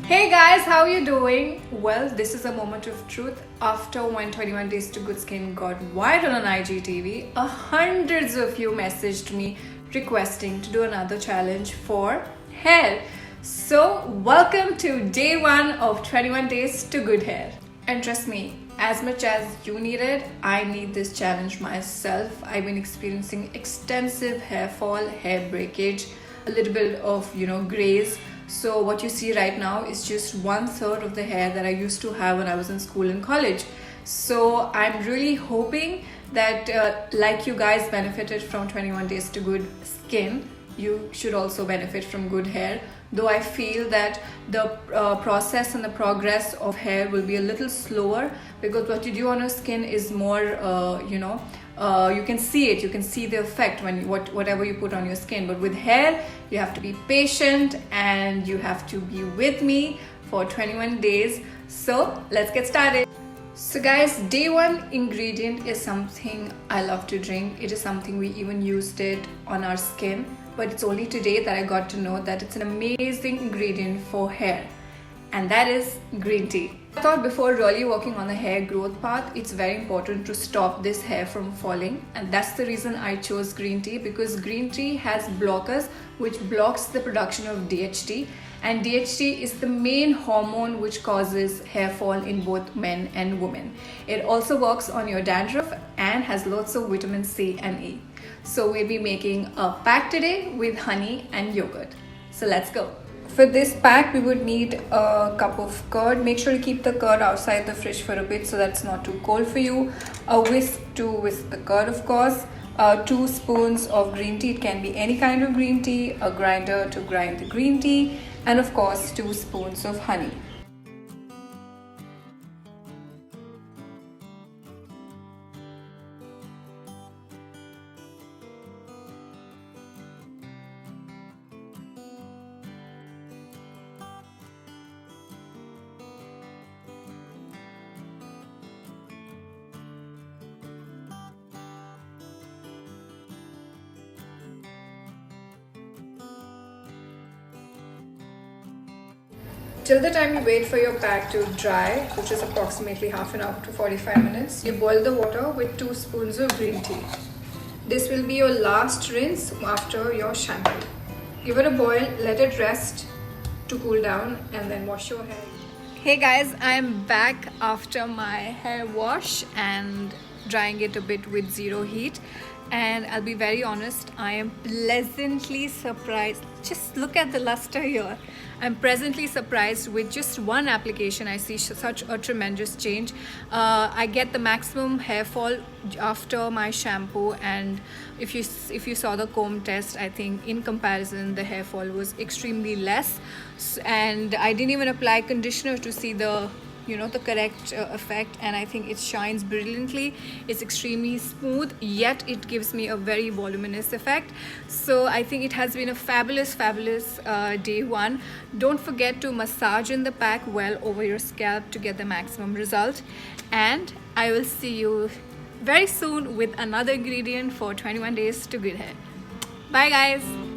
Hey guys, how you doing? Well, this is a moment of truth. After when 21 Days to Good Skin got viral on IGTV, hundreds of you messaged me requesting to do another challenge for hair. So, welcome to day 1 of 21 Days to Good Hair. And trust me, as much as you need it, I need this challenge myself. I've been experiencing extensive hair fall, hair breakage, a little bit of grays. So what you see right now is just 1/3 of the hair that I used to have when I was in school and college. So I'm really hoping that like you guys benefited from 21 Days to Good Skin, you should also benefit from good hair. Though I feel that the process and the progress of hair will be a little slower, because what you do on your skin is more you can see it, you can see the effect when whatever you put on your skin. But with hair, you have to be patient and you have to be with me for 21 days. So let's get started. So guys, day 1 ingredient is something I love to drink. It is something we even used it on our skin, but it's only today that I got to know that it's an amazing ingredient for hair, and that is green tea. I thought before really working on the hair growth path, it's very important to stop this hair from falling, and that's the reason I chose green tea, because green tea has blockers which blocks the production of DHT, and DHT is the main hormone which causes hair fall in both men and women. It also works on your dandruff and has lots of vitamin C and E. So we'll be making a pack today with honey and yogurt. So let's go. For this pack, we would need a cup of curd. Make sure to keep the curd outside the fridge for a bit so that's not too cold for you. A whisk to whisk the curd, of course. 2 spoons of green tea. It can be any kind of green tea. A grinder to grind the green tea. And of course, 2 spoons of honey. Till the time you wait for your pack to dry, which is approximately half an hour to 45 minutes, you boil the water with 2 spoons of green tea. This will be your last rinse after your shampoo. Give it a boil, let it rest to cool down, and then wash your hair. Hey guys, I'm back after my hair wash and drying it a bit with zero heat. And I'll be very honest, I am pleasantly surprised. Just look at the luster here. I'm pleasantly surprised with just one application. I see such a tremendous change. I get the maximum hair fall after my shampoo, and if you saw the comb test, I think in comparison the hair fall was extremely less, and I didn't even apply conditioner to see the correct effect, and I think it shines brilliantly. It's extremely smooth, yet it gives me a very voluminous effect. So I think it has been a fabulous day 1. Don't forget to massage in the pack well over your scalp to get the maximum result, and I will see you very soon with another ingredient for 21 Days to Good Hair. Bye guys.